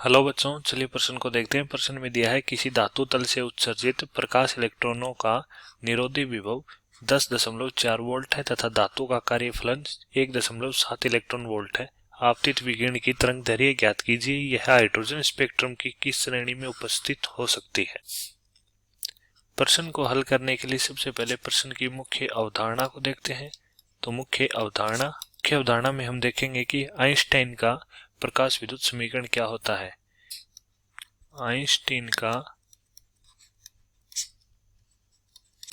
Hello बच्चों, चलिए प्रश्न को देखते हैं। प्रश्न में दिया है किसी धातु तल से उत्सर्जित प्रकाश इलेक्ट्रॉनों का निरोधी विभव 10.4 वोल्ट है तथा धातु का कार्यफलन 1.7 इलेक्ट्रॉन वोल्ट है। आपतित विकिरण की तरंगदैर्घ्य ज्ञात कीजिए। यह हाइड्रोजन स्पेक्ट्रम की किस श्रेणी में उपस्थित हो सकती है। प्रश्न को हल करने के लिए सबसे पहले प्रश्न की मुख्य अवधारणा को देखते हैं। तो मुख्य अवधारणा में हम देखेंगे कि आइंस्टाइन का प्रकाश विद्युत समीकरण क्या होता है। आइंस्टाइन का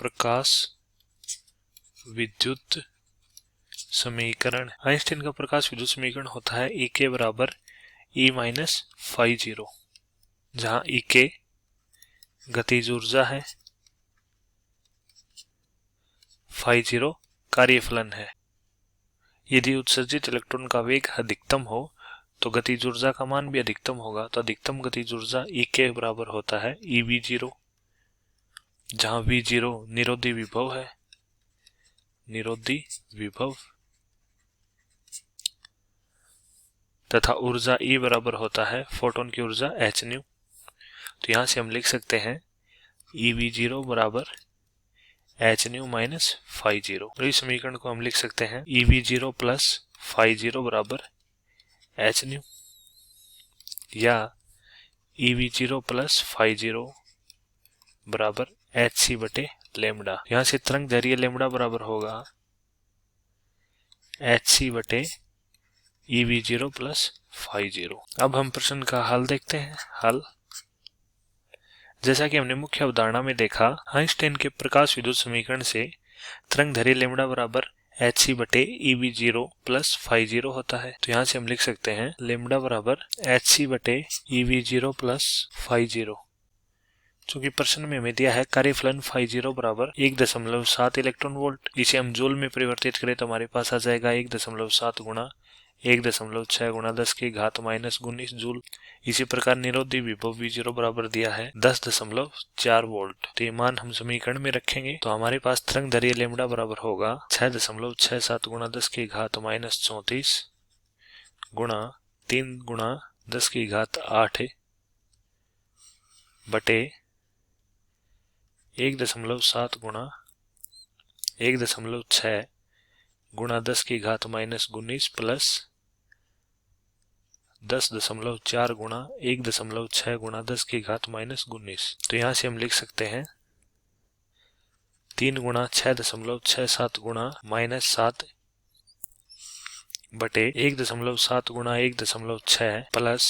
प्रकाश विद्युत समीकरण होता है E के बराबर E माइनस फाई जीरो, जहां E के गतिज ऊर्जा है, फाई जीरो कार्यफलन है। यदि उत्सर्जित इलेक्ट्रॉन का वेग अधिकतम हो तो गतिज ऊर्जा का मान भी अधिकतम होगा। तो अधिकतम गतिज ऊर्जा E के बराबर होता है EV0, जहां V0 निरोधी विभव है, तथा ऊर्जा E बराबर होता है फोटोन की ऊर्जा hν। तो यहां से हम लिख सकते हैं EV0 बराबर hν माइनस फाई जीरो। तो इस समीकरण को हम लिख सकते हैं EV0 प्लस फाई जीरो बराबर hν, या EV0 प्लस फाई जीरो बराबर hc बटे लेमडा। यहां से तरंगदैर्घ्य लेमडा बराबर होगा hc बटे EV0 प्लस फाई जीरो। अब हम प्रश्न का हल देखते हैं। हल जैसा कि हमने मुख्य अवधारणा में देखा, आइंस्टाइन के प्रकाश विद्युत समीकरण से तरंगदैर्घ्य लेमडा बराबर hc बटे EV0 प्लस फाई जीरो होता है। तो यहाँ से हम लिख सकते हैं लेमडा बराबर hc बटे EV0 प्लस फाई जीरो। चूंकि प्रश्न में हमें दिया है कार्यफलन फाई जीरो बराबर 1.7 इलेक्ट्रॉन वोल्ट, इसे हम जूल में परिवर्तित करें तो हमारे पास आ जाएगा 1.7 गुणा 1.6 गुणा 10 की घात माइनस 19 जूल। इसी प्रकार निरोधी विभव V0 बराबर दिया है 10.4 वोल्ट। तो ये मान हम समीकरण में रखेंगे तो हमारे पास तरंगदैर्घ्य लेमडा बराबर होगा 6.67 गुणा 10 की घात माइनस 34 गुणा 3 गुणा 10 की घात 8 बटे 1.7 गुणा 1.6 गुणा 10 की घात माइनस 19 प्लस 10.4 गुणा 1.6 गुणा 10 की घात माइनस 19। तो यहाँ से हम लिख सकते हैं 3 गुणा 6.67 गुणा माइनस 7 बटे 1.7 गुणा 1.6 प्लस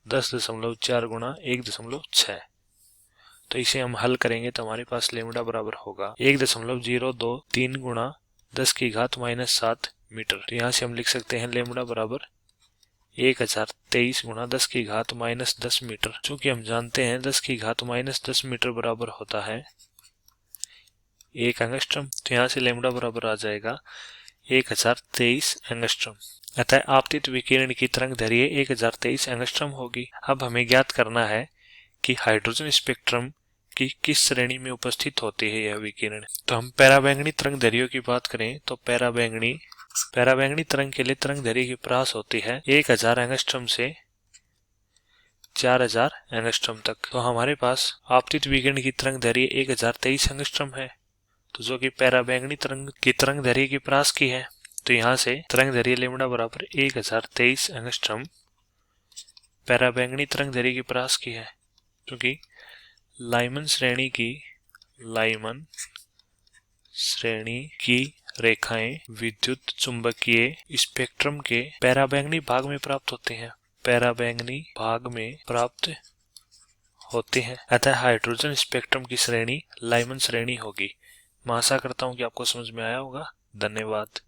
10.4 गुणा 1.6। तो इसे हम हल करेंगे तो हमारे पास लेमडा बराबर होगा 1.023 गुणा 10 की घात माइनस 7 मीटर। तो यहाँ से हम लिख सकते हैं लेमडा बराबर 1023 गुणा 10 की घात माइनस 10 मीटर। चूंकि हम जानते हैं 10 की घात माइनस 10 मीटर बराबर होता है 1 एंगस्ट्रम। तो यहाँ से लेमडा बराबर आ जाएगा 1023 एंगस्ट्रम। अतः आपतित विकिरण की तरंगदैर्घ्य 1023 एंगस्ट्रम होगी। अब हमें ज्ञात करना है कि हाइड्रोजन स्पेक्ट्रम की किस श्रेणी में उपस्थित होती है यह विकिरण। तो हम पराबैंगनी तरंगदैर्घ्य की बात करें तो पराबैंगनी तरंग के लिए तरंगदैर्घ्य की प्रकाश होती है 1000 एंगस्ट्रम से 4000 एंगस्ट्रम तक। तो हमारे पास आपतित विकिरण की तरंगदैर्घ्य 1023 एंगस्ट्रम है, तो जो कि पराबैंगनी तरंग की तरंगदैर्घ्य की प्रकाश की है। तो यहाँ से तरंगदैर्घ्य लेमडा बराबर 1023 एंगस्ट्रम पराबैंगनी तरंगदैर्घ्य की प्रकाश की है, क्योंकि लाइमन श्रेणी की रेखाएं विद्युत चुंबकीय स्पेक्ट्रम के पराबैंगनी भाग में प्राप्त होते हैं। अतः हाइड्रोजन स्पेक्ट्रम की श्रेणी लाइमन श्रेणी होगी। मैं आशा करता हूं कि आपको समझ में आया होगा। धन्यवाद।